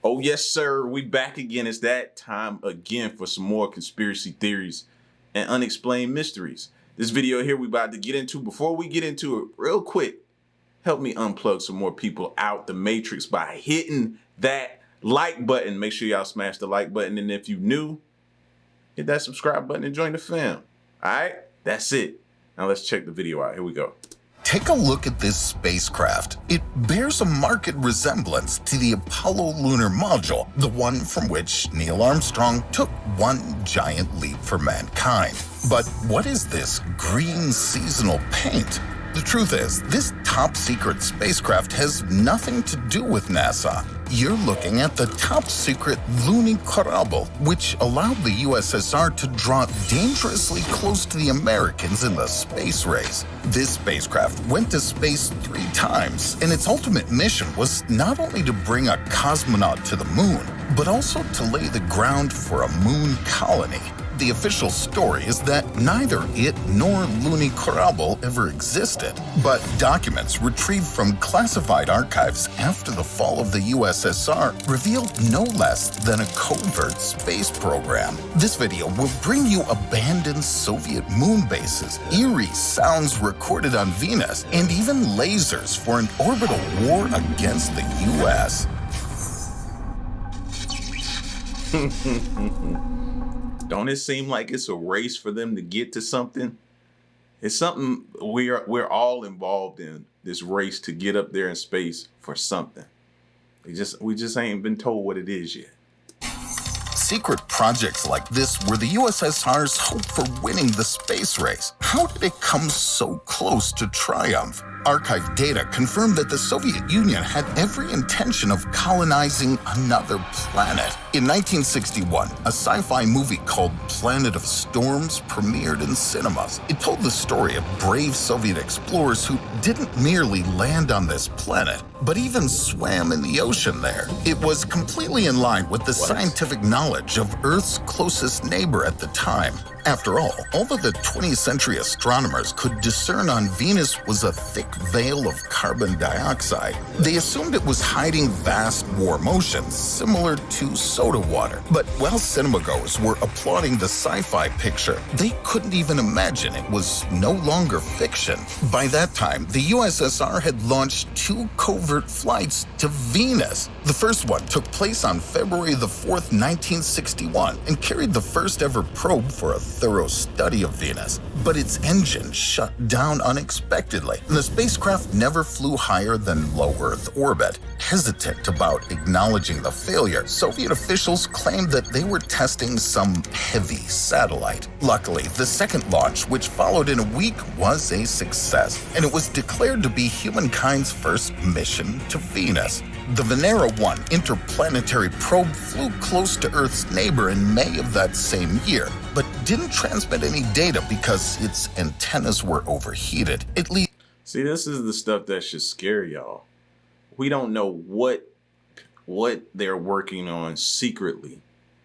Oh, yes, sir. We back again. It's that time again for some more conspiracy theories and unexplained mysteries. This video here we about to get into. Before we get into it, real quick, help me unplug some more people out the matrix by hitting that like button. Make sure y'all smash the like button. And if you new, hit that subscribe button and join the fam. All right, that's it. Now let's check the video out. Here we go. Take a look at this spacecraft. It bears a marked resemblance to the Apollo lunar module, the one from which Neil Armstrong took one giant leap for mankind. But what is this green seasonal paint? The truth is, this top-secret spacecraft has nothing to do with NASA. You're looking at the top-secret Luni Corabel, which allowed the USSR to draw dangerously close to the Americans in the space race. This spacecraft went to space 3 times, and its ultimate mission was not only to bring a cosmonaut to the moon, but also to lay the ground for a moon colony. The official story is that neither it nor Luni Corabel ever existed, but documents retrieved from classified archives after the fall of the USSR revealed no less than a covert space program. This video will bring you abandoned Soviet moon bases, eerie sounds recorded on Venus, and even lasers for an orbital war against the US. Don't it seem like it's a race for them to get to something? It's something we're all involved in, this race to get up there in space for something. We just ain't been told what it is yet. Secret projects like this were the USSR's hope for winning the space race. How did it come so close to triumph? Archive data confirmed that the Soviet Union had every intention of colonizing another planet. In 1961, a sci-fi movie called Planet of Storms premiered in cinemas. It told the story of brave Soviet explorers who didn't merely land on this planet, but even swam in the ocean there. It was completely in line with the scientific knowledge of Earth's closest neighbor at the time. After all of the 20th century astronomers could discern on Venus was a thick veil of carbon dioxide. They assumed it was hiding vast warm oceans, similar to soda water. But while cinemagoers were applauding the sci-fi picture, they couldn't even imagine it was no longer fiction. By that time, the USSR had launched 2 covert flights to Venus. The first one took place on February the 4th, 1961, and carried the first ever probe for a thorough study of Venus, but its engine shut down unexpectedly, and the spacecraft never flew higher than low Earth orbit. Hesitant about acknowledging the failure, Soviet officials claimed that they were testing some heavy satellite. Luckily, the second launch, which followed in a week, was a success, and it was declared to be humankind's first mission to Venus. The Venera 1 interplanetary probe flew close to Earth's neighbor in May of that same year, but didn't transmit any data because its antennas were overheated. At least. See, this is the stuff that should scare y'all. We don't know what they're working on secretly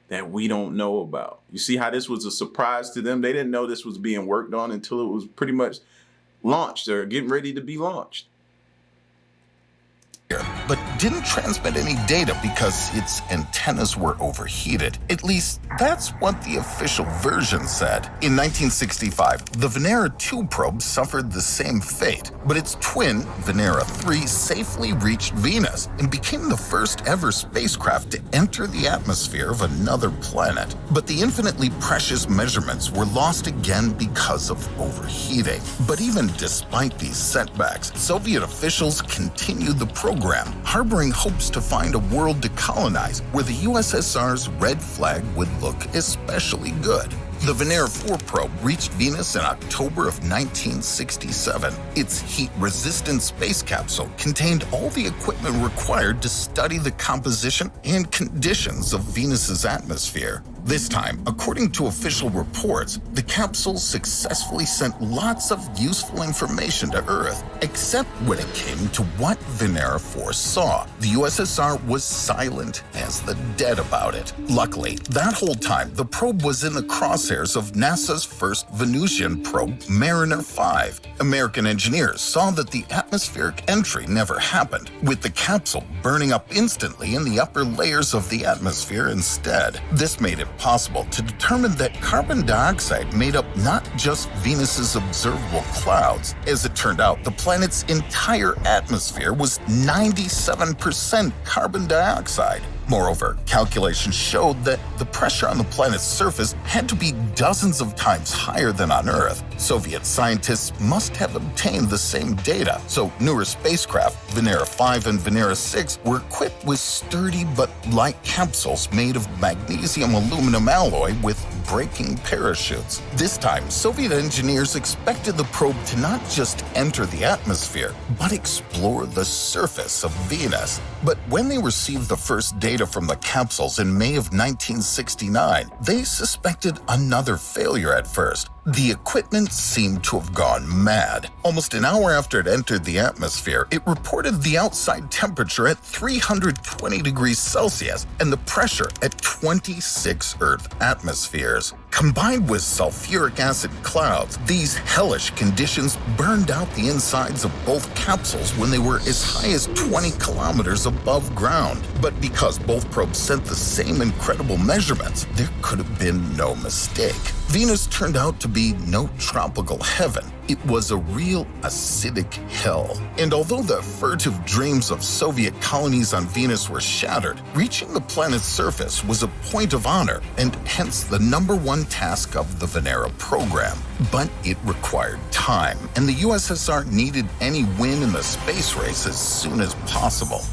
that we don't know about. You see how this was a surprise to them? They didn't know this was being worked on until it was pretty much launched or getting ready to be launched. But didn't transmit any data because its antennas were overheated. At least, that's what the official version said. In 1965, the Venera 2 probe suffered the same fate, but its twin, Venera 3, safely reached Venus and became the first ever spacecraft to enter the atmosphere of another planet. But the infinitely precious measurements were lost again because of overheating. But even despite these setbacks, Soviet officials continued the program, harboring hopes to find a world to colonize where the USSR's red flag would look especially good. The Venera 4 probe reached Venus in October of 1967. Its heat-resistant space capsule contained all the equipment required to study the composition and conditions of Venus's atmosphere. This time, according to official reports, the capsule successfully sent lots of useful information to Earth, except when it came to what Venera 4 saw. The USSR was silent as the dead about it. Luckily, that whole time, the probe was in the crosshairs crosshairs of NASA's first Venusian probe, Mariner 5. American engineers saw that the atmospheric entry never happened, with the capsule burning up instantly in the upper layers of the atmosphere instead. This made it possible to determine that carbon dioxide made up not just Venus's observable clouds. As it turned out, the planet's entire atmosphere was 97% carbon dioxide. Moreover, calculations showed that the pressure on the planet's surface had to be dozens of times higher than on Earth. Soviet scientists must have obtained the same data, so newer spacecraft, Venera 5 and Venera 6, were equipped with sturdy but light capsules made of magnesium-aluminum alloy with braking parachutes. This time, Soviet engineers expected the probe to not just enter the atmosphere, but explore the surface of Venus. But when they received the first data from the capsules in May of 1969, they suspected another failure at first. The equipment seemed to have gone mad. Almost an hour after it entered the atmosphere, it reported the outside temperature at 320 degrees Celsius and the pressure at 26 Earth atmospheres. Combined with sulfuric acid clouds, these hellish conditions burned out the insides of both capsules when they were as high as 20 kilometers above ground. But because both probes sent the same incredible measurements, there could have been no mistake. Venus turned out to be no tropical heaven. It was a real acidic hell. And although the furtive dreams of Soviet colonies on Venus were shattered, reaching the planet's surface was a point of honor and hence the #1 task of the Venera program. But it required time, and the USSR needed any win in the space race as soon as possible.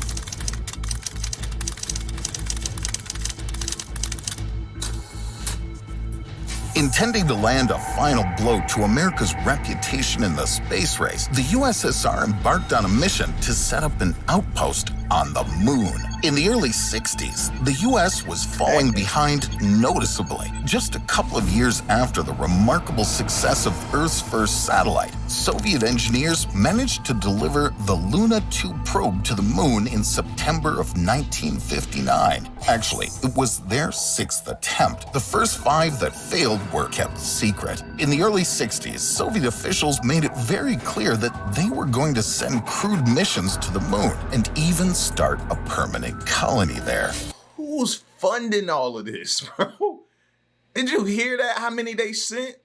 Intending to land a final blow to America's reputation in the space race, the USSR embarked on a mission to set up an outpost on the moon. In the early 60s, the US was falling behind noticeably. Just a couple of years after the remarkable success of Earth's first satellite, Soviet engineers managed to deliver the Luna 2 probe to the moon in September of 1959. Actually, it was their 6th attempt. The first 5 that failed were kept secret. In the early 60s, Soviet officials made it very clear that they were going to send crewed missions to the moon and even start a permanent colony there. Who's funding all of this, bro? Did you hear that? How many they sent?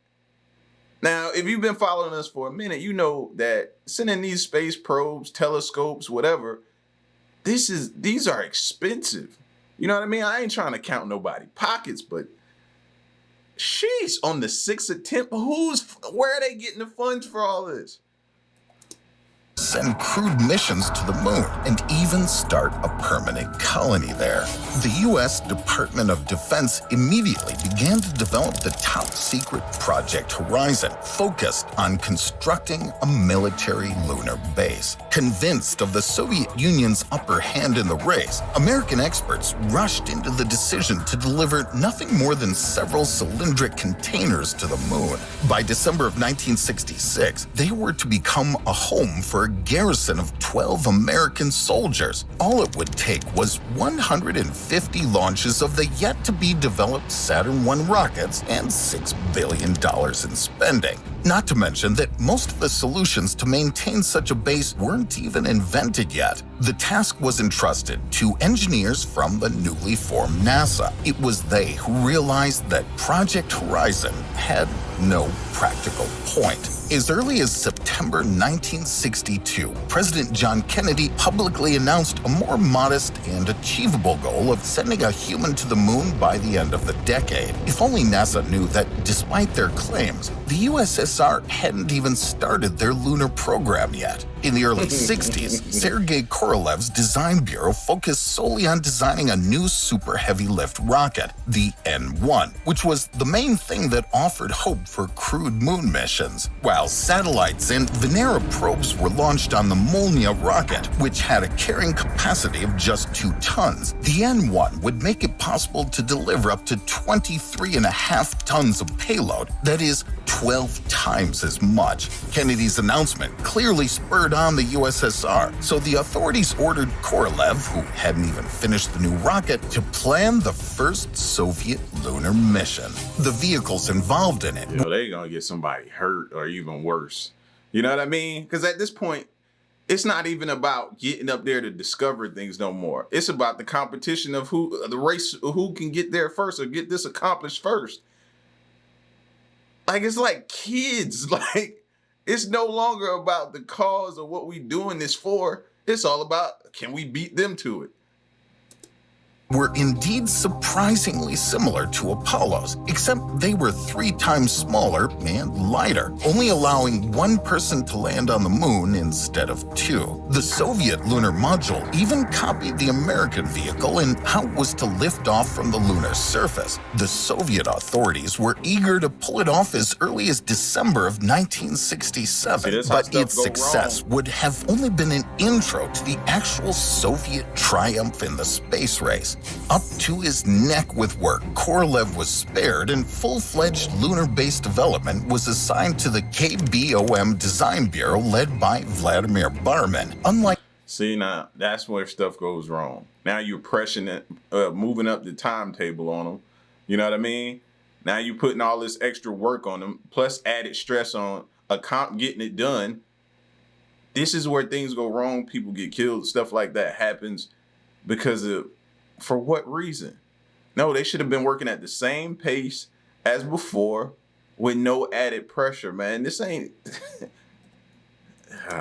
Now, if you've been following us for a minute, you know that sending these space probes, telescopes, whatever, these are expensive. You know what I mean? I ain't trying to count nobody pockets, but sheesh, on the 6th attempt, where are they getting the funds for all this? Send crewed missions to the moon and even start a permanent colony there. The U.S. Department of Defense immediately began to develop the top-secret Project Horizon, focused on constructing a military lunar base. Convinced of the Soviet Union's upper hand in the race, American experts rushed into the decision to deliver nothing more than several cylindric containers to the moon. By December of 1966, they were to become a home for a garrison of 12 American soldiers. All it would take was 150 launches of the yet-to-be-developed Saturn I rockets and $6 billion in spending. Not to mention that most of the solutions to maintain such a base weren't even invented yet. The task was entrusted to engineers from the newly formed NASA. It was they who realized that Project Horizon had no practical point. As early as September 1962, President John Kennedy publicly announced a more modest and achievable goal of sending a human to the moon by the end of the decade. If only NASA knew that, despite their claims, the USSR hadn't even started their lunar program yet. In the early 60s, Sergei Korolev's design bureau focused solely on designing a new super heavy lift rocket, the N-1, which was the main thing that offered hope for crewed moon missions. While satellites and Venera probes were launched on the Molniya rocket, which had a carrying capacity of just 2 tons, the N-1 would make it possible to deliver up to 23.5 tons of payload, that is, 12 times as much. Kennedy's announcement clearly spurred spurred on the USSR, so the authorities ordered Korolev, who hadn't even finished the new rocket, to plan the first Soviet lunar mission. The vehicles involved in it... They gonna get somebody hurt or even worse. You know what I mean? Because at this point, it's not even about getting up there to discover things no more. It's about the competition of the race, who can get there first or get this accomplished first. Like, it's like kids. Like, it's no longer about the cause of what we doing this for. It's all about, can we beat them to it? Were indeed surprisingly similar to Apollo's, except they were 3 times smaller and lighter, only allowing 1 person to land on the moon instead of 2. The Soviet lunar module even copied the American vehicle in how it was to lift off from the lunar surface. The Soviet authorities were eager to pull it off as early as December of 1967, but its success would have only been an intro to the actual Soviet triumph in the space race. Up to his neck with work, Korolev was spared, and full-fledged lunar-based development was assigned to the KBOM Design Bureau led by Vladimir Barman. See, now, that's where stuff goes wrong. Now you're pressing it, moving up the timetable on them. You know what I mean? Now you're putting all this extra work on them, plus added stress on getting it done. This is where things go wrong. People get killed. Stuff like that happens because of... For what reason? No, they should have been working at the same pace as before with no added pressure, man. This ain't...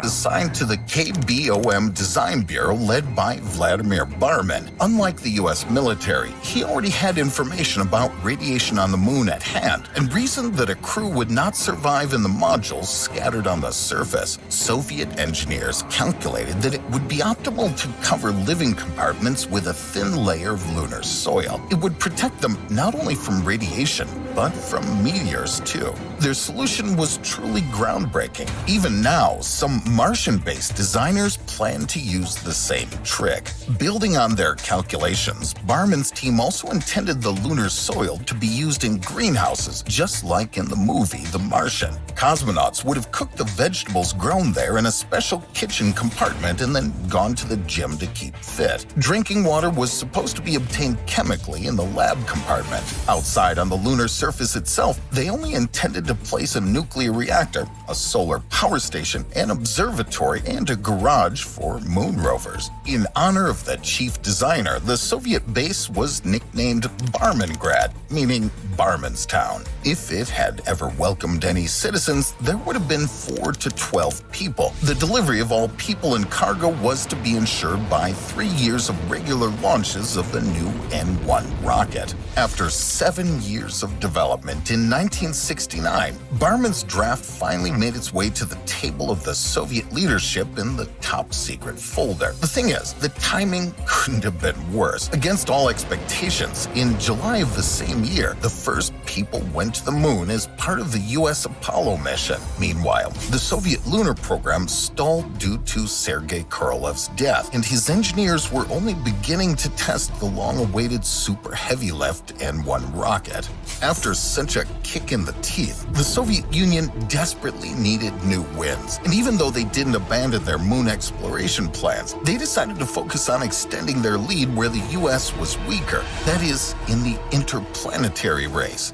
Assigned to the KBOM Design Bureau led by Vladimir Barman. Unlike the US military, he already had information about radiation on the moon at hand and reasoned that a crew would not survive in the modules scattered on the surface. Soviet engineers calculated that it would be optimal to cover living compartments with a thin layer of lunar soil. It would protect them not only from radiation, but from meteors too. Their solution was truly groundbreaking. Even now, some Martian-based designers plan to use the same trick. Building on their calculations, Barman's team also intended the lunar soil to be used in greenhouses, just like in the movie The Martian. Cosmonauts would have cooked the vegetables grown there in a special kitchen compartment and then gone to the gym to keep fit. Drinking water was supposed to be obtained chemically in the lab compartment. Outside on the lunar surface itself, they only intended to place a nuclear reactor, a solar power station, an observatory, and a garage for moon rovers. In honor of the chief designer, the Soviet base was nicknamed Barmangrad, meaning Barman's town. If it had ever welcomed any citizens, there would have been 4 to 12 people. The delivery of all people and cargo was to be ensured by 3 years of regular launches of the new N-1 rocket. After 7 years of development, in 1969, Barman's draft finally made its way to the table of the Soviet leadership in the top-secret folder. The thing is, the timing couldn't have been worse. Against all expectations, in July of the same year, the first people went to the moon as part of the U.S. Apollo mission. Meanwhile, the Soviet lunar program stalled due to Sergei Korolev's death, and his engineers were only beginning to test the long-awaited super heavy-lift N-1 rocket. After such a kick in the teeth, the Soviet Union desperately needed new wins. And even though they didn't abandon their moon exploration plans, they decided to focus on extending their lead where the U.S. was weaker, that is, in the interplanetary race.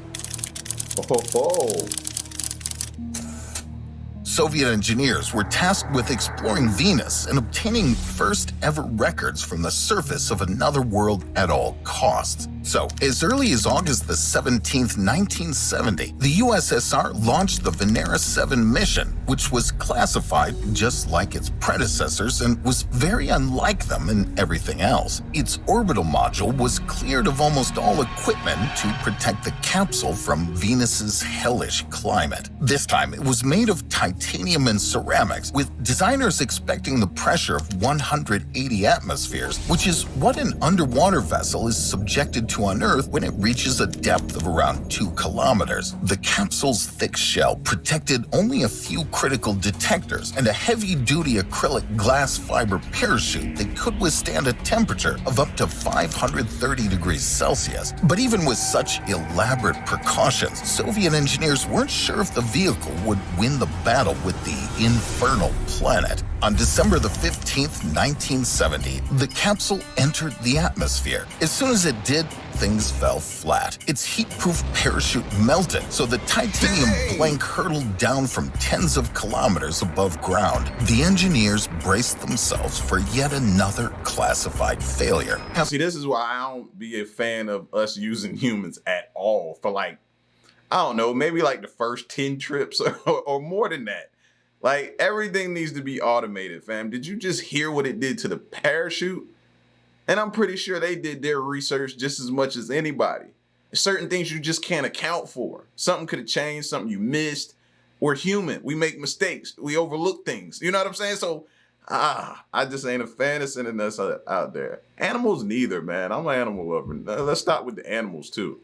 Soviet engineers were tasked with exploring Venus and obtaining first-ever records from the surface of another world at all costs. So, as early as August the 17th, 1970, the USSR launched the Venera 7 mission, which was classified just like its predecessors and was very unlike them in everything else. Its orbital module was cleared of almost all equipment to protect the capsule from Venus's hellish climate. This time, it was made of titanium and ceramics, with designers expecting the pressure of 180 atmospheres, which is what an underwater vessel is subjected to on Earth when it reaches a depth of around 2 kilometers. The capsule's thick shell protected only a few critical detectors and a heavy-duty acrylic glass fiber parachute that could withstand a temperature of up to 530 degrees Celsius. But even with such elaborate precautions, Soviet engineers weren't sure if the vehicle would win the battle with the infernal planet. On December the 15th, 1970, the capsule entered the atmosphere. As soon as it did, things fell flat. Its heat-proof parachute melted, so the titanium blank hurtled down from tens of kilometers above ground. The engineers braced themselves for yet another classified failure. See, this is why I don't be a fan of us using humans at all for, like, I don't know, maybe like the first 10 trips or more than that. Like, everything needs to be automated, fam. Did you just hear what it did to the parachute? And I'm pretty sure they did their research just as much as anybody. Certain things you just can't account for. Something could have changed, something you missed. We're human. We make mistakes. We overlook things. You know what I'm saying? So, I just ain't a fan of sending us out there. Animals neither, man. I'm an animal lover. Let's start with the animals, too.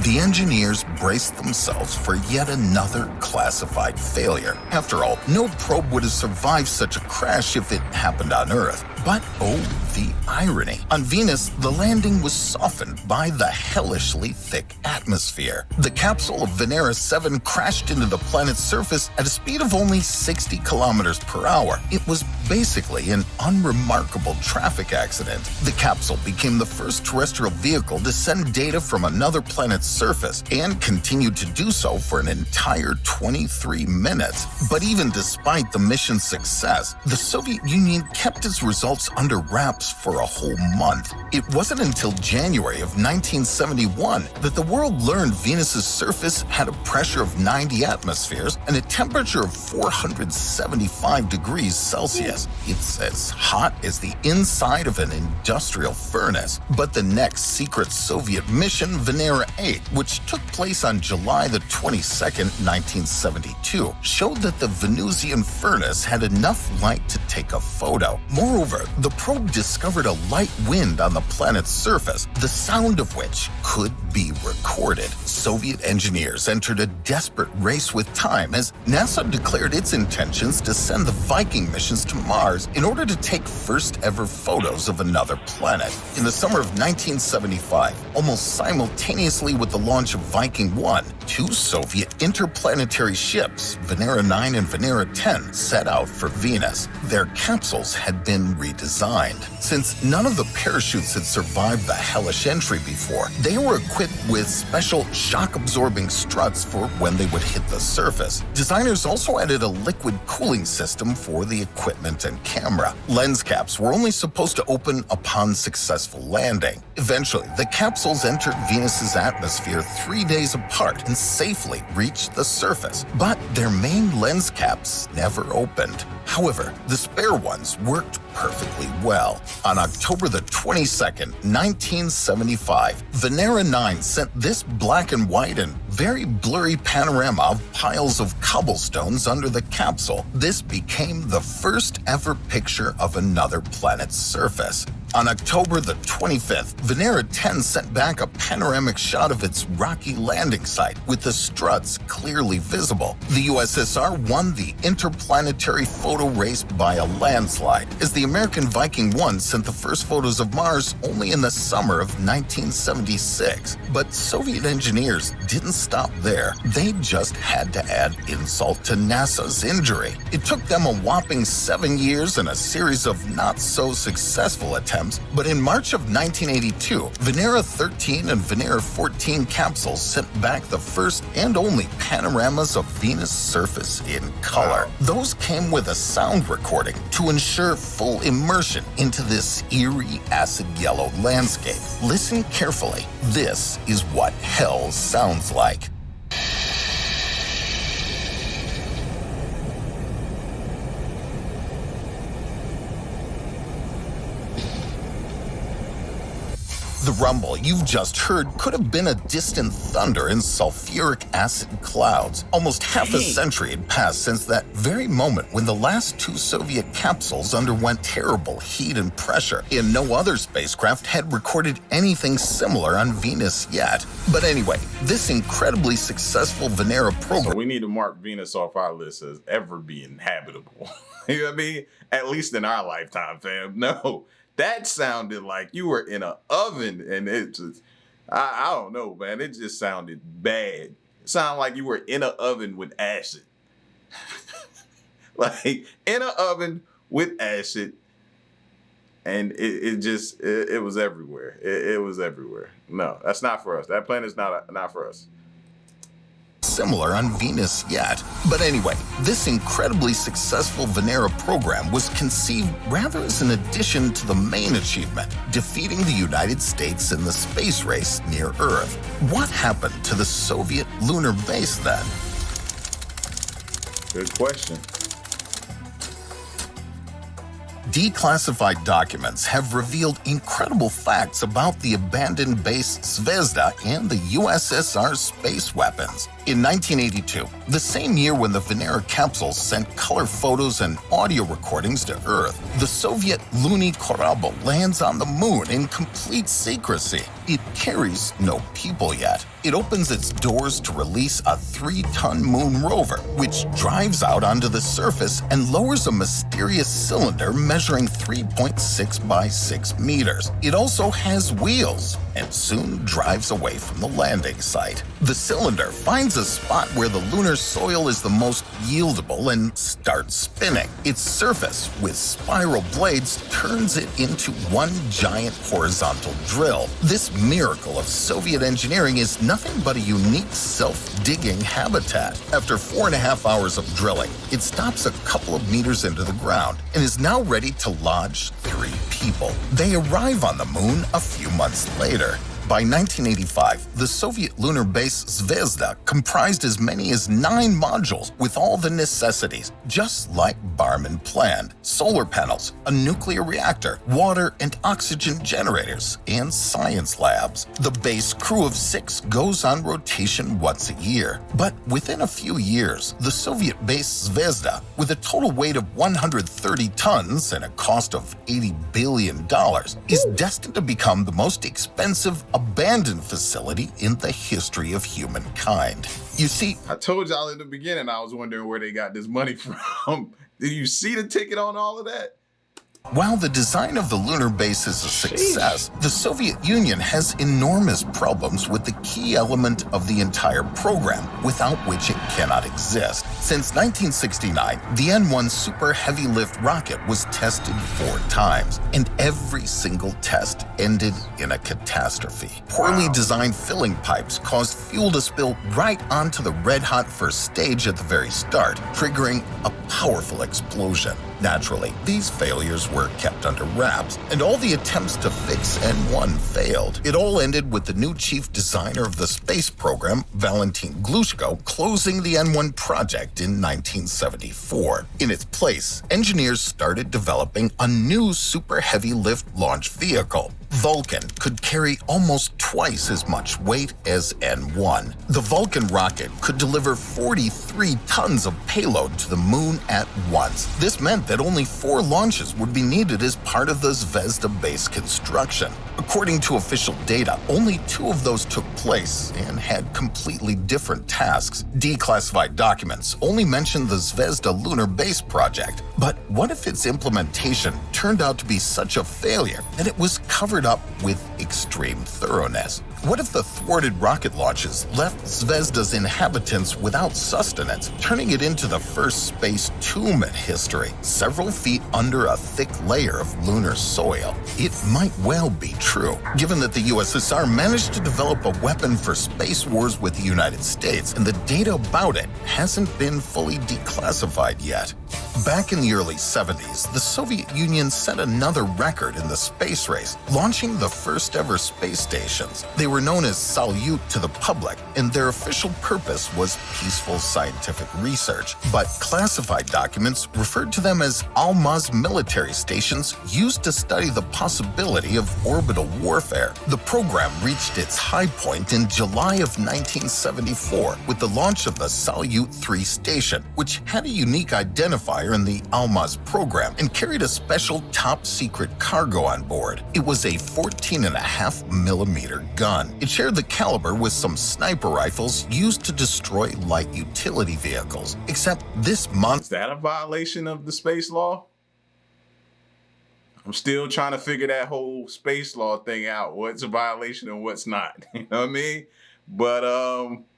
The engineers braced themselves for yet another classified failure. After all, no probe would have survived such a crash if it happened on Earth. But oh, the irony. On Venus, the landing was softened by the hellishly thick atmosphere. The capsule of Venera 7 crashed into the planet's surface at a speed of only 60 kilometers per hour. It was basically an unremarkable traffic accident. The capsule became the first terrestrial vehicle to send data from another planet's surface and continued to do so for an entire 23 minutes. But even despite the mission's success, the Soviet Union kept its results under wraps for a whole month. It wasn't until January of 1971 that the world learned Venus's surface had a pressure of 90 atmospheres and a temperature of 475 degrees Celsius. It's as hot as the inside of an industrial furnace. But the next secret Soviet mission, Venera 8, which took place on July the 22nd, 1972, showed that the Venusian furnace had enough light to take a photo. Moreover, the probe discovered a light wind on the planet's surface, the sound of which could be recorded. Soviet engineers entered a desperate race with time as NASA declared its intentions to send the Viking missions to Mars in order to take first-ever photos of another planet. In the summer of 1975, almost simultaneously with the launch of Viking 1, two Soviet interplanetary ships, Venera 9 and Venera 10, set out for Venus. Their capsules had been redesigned. Since none of the parachutes had survived the hellish entry before, they were equipped with special shock-absorbing struts for when they would hit the surface. Designers also added a liquid cooling system for the equipment and camera. Lens caps were only supposed to open upon successful landing. Eventually, the capsules entered Venus's atmosphere 3 days apart and safely reached the surface. But their main lens caps never opened. However, the spare ones worked perfectly well. On October the 22nd, 1975, Venera 9 sent this black and white and very blurry panorama of piles of cobblestones under the capsule. This became the first ever picture of another planet's surface. On October the 25th, Venera 10 sent back a panoramic shot of its rocky landing site, with the struts clearly visible. The USSR won the interplanetary photo race by a landslide, as the American Viking 1 sent the first photos of Mars only in the summer of 1976. But Soviet engineers didn't stop there. They just had to add insult to NASA's injury. It took them a whopping 7 years and a series of not-so-successful attempts, but in March of 1982, Venera 13 and Venera 14 capsules sent back the first and only panoramas of Venus' surface in color. Those came with a sound recording to ensure full immersion into this eerie acid yellow landscape. Listen carefully. This is what hell sounds like. The rumble you've just heard could have been a distant thunder and sulfuric acid clouds. Almost half a century had passed since that very moment when the last two Soviet capsules underwent terrible heat and pressure, and no other spacecraft had recorded anything similar on Venus yet. But anyway, this incredibly successful Venera program... So we need to mark Venus off our list as ever being habitable. You know what I mean? At least in our lifetime, fam. No. That sounded like you were in an oven, and it just, I don't know, man. It just sounded bad. It sounded like you were in an oven with acid. Like in an oven with acid, and it was everywhere. It was everywhere. No, that's not for us. That planet's not for us. Similar on Venus yet. But anyway, this incredibly successful Venera program was conceived rather as an addition to the main achievement, defeating the United States in the space race near Earth. What happened to the Soviet lunar base then? Good question. Declassified documents have revealed incredible facts about the abandoned base Zvezda and the USSR's space weapons. In 1982, the same year when the Venera capsules sent color photos and audio recordings to Earth, the Soviet Luny Korabl lands on the moon in complete secrecy. It carries no people yet. It opens its doors to release a 3-ton moon rover, which drives out onto the surface and lowers a mysterious cylinder measuring 3.6 by 6 meters. It also has wheels and soon drives away from the landing site. The cylinder finds a spot where the lunar soil is the most yieldable and starts spinning. Its surface, with spiral blades, turns it into one giant horizontal drill. This miracle of Soviet engineering is nothing but a unique self-digging habitat. After 4.5 hours of drilling, it stops a couple of meters into the ground and is now ready to lodge 3 people. They arrive on the moon a few months later. By 1985, the Soviet lunar base Zvezda comprised as many as 9 modules with all the necessities, just like Barman planned: solar panels, a nuclear reactor, water and oxygen generators, and science labs. The base crew of 6 goes on rotation once a year. But within a few years, the Soviet base Zvezda, with a total weight of 130 tons and a cost of $80 billion, is destined to become the most expensive abandoned facility in the history of humankind. You see, I told y'all in the beginning I was wondering where they got this money from. Did you see the ticket on all of that? while the design of the lunar base is a success, the Soviet Union has enormous problems with the key element of the entire program, without which it cannot exist. Since 1969, the N-1 super heavy lift rocket was tested 4 times, and every single test ended in a catastrophe. Poorly designed filling pipes caused fuel to spill right onto the red-hot first stage at the very start, triggering a powerful explosion. Naturally, these failures were kept under wraps, and all the attempts to fix N-1 failed. It all ended with the new chief designer of the space program, Valentin Glushko, closing the N-1 project in 1974. In its place, engineers started developing a new super heavy lift launch vehicle. Vulcan could carry almost twice as much weight as N-1. The Vulcan rocket could deliver 43 tons of payload to the moon at once. This meant that only 4 launches would be needed as part of the Zvezda base construction. According to official data, only 2 of those took place and had completely different tasks. Declassified documents only mention the Zvezda lunar base project. But what if its implementation turned out to be such a failure that it was covered up with extreme thoroughness? What if the thwarted rocket launches left Zvezda's inhabitants without sustenance, turning it into the first space tomb in history, several feet under a thick layer of lunar soil? It might well be true, given that the USSR managed to develop a weapon for space wars with the United States, and the data about it hasn't been fully declassified yet. Back in the early 70s, the Soviet Union set another record in the space race, launching the first ever space stations. They were known as Salyut to the public, and their official purpose was peaceful scientific research. But classified documents referred to them as Almaz military stations used to study the possibility of orbital warfare. The program reached its high point in July of 1974 with the launch of the Salyut 3 station, which had a unique identifier in the Almaz program and carried a special top-secret cargo on board. It was a 14.5mm gun. It shared the caliber with some sniper rifles used to destroy light utility vehicles. Except this monster— Is that a violation of the space law? I'm still trying to figure that whole space law thing out. What's a violation and what's not? You know what I mean? But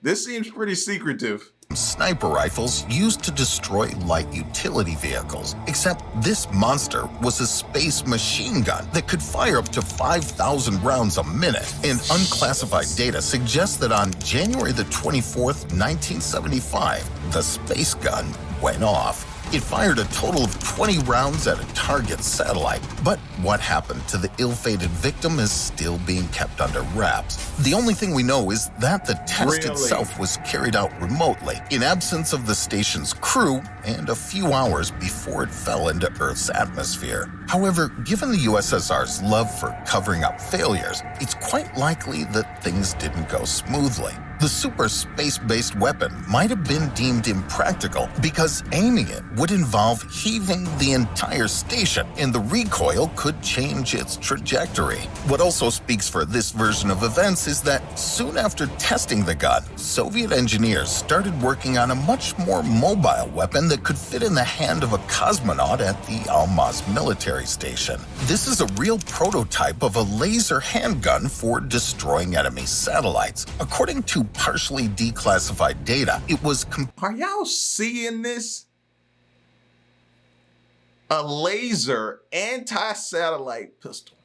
this seems pretty secretive. sniper rifles used to destroy light utility vehicles. Except this monster was a space machine gun that could fire up to 5,000 rounds a minute. And unclassified data suggests that on January the 24th, 1975, the space gun went off. It fired a total of 20 rounds at a target satellite, but what happened to the ill-fated victim is still being kept under wraps. The only thing we know is that the test itself was carried out remotely, in absence of the station's crew, and a few hours before it fell into Earth's atmosphere. However, given the USSR's love for covering up failures, it's quite likely that things didn't go smoothly. The super space-based weapon might have been deemed impractical because aiming it would involve heaving the entire station, and the recoil could change its trajectory. What also speaks for this version of events is that soon after testing the gun, Soviet engineers started working on a much more mobile weapon that could fit in the hand of a cosmonaut at the Almaz military station. This is a real prototype of a laser handgun for destroying enemy satellites. According to partially declassified data, it was Are y'all seeing this? A laser anti-satellite pistol.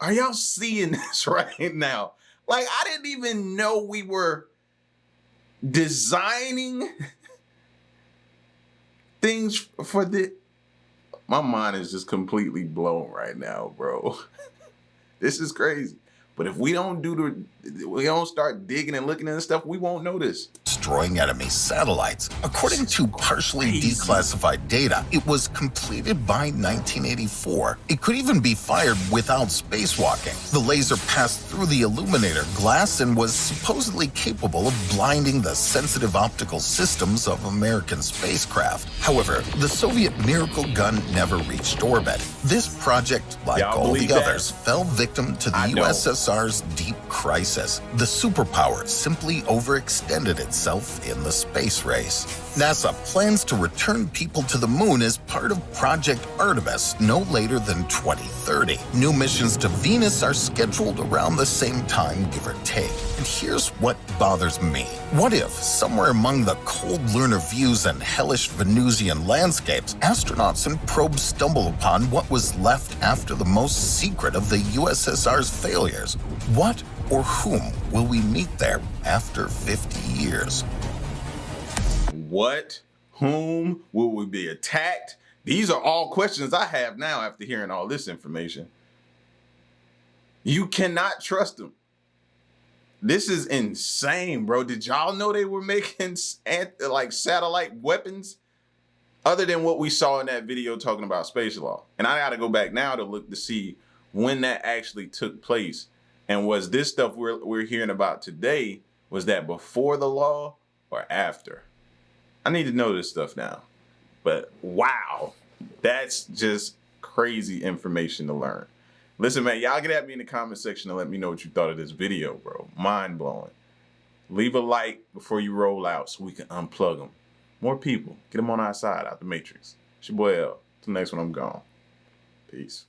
Are y'all seeing this right now? Like, I didn't even know we were designing things for the... My mind is just completely blown right now, bro. This is crazy. But if we don't start digging and looking at stuff, we won't know this. Destroying enemy satellites. According to partially declassified data, it was completed by 1984. It could even be fired without spacewalking. The laser passed through the illuminator glass and was supposedly capable of blinding the sensitive optical systems of American spacecraft. However, the Soviet miracle gun never reached orbit. This project, like all the others, fell victim to the USSR's deep crisis. The superpower simply overextended itself in the space race. NASA plans to return people to the moon as part of Project Artemis no later than 2030. New missions to Venus are scheduled around the same time, give or take. And here's what bothers me. What if, somewhere among the cold lunar views and hellish Venusian landscapes, astronauts and probes stumble upon what was left after the most secret of the USSR's failures? What or whom will we meet there after 50 years? What? Whom? Will we be attacked? These are all questions I have now after hearing all this information. You cannot trust them. This is insane, bro. Did y'all know they were making like satellite weapons other than what we saw in that video talking about space law? And I got to go back now to look to see when that actually took place. And was this stuff we're hearing about today, was that before the law or after? I need to know this stuff now. But wow, that's just crazy information to learn. Listen, man, y'all get at me in the comment section and let me know what you thought of this video, bro. Mind blowing. Leave a like before you roll out so we can unplug them. More people, get them on our side, out the matrix. It's your boy L. Till next one, I'm gone. Peace.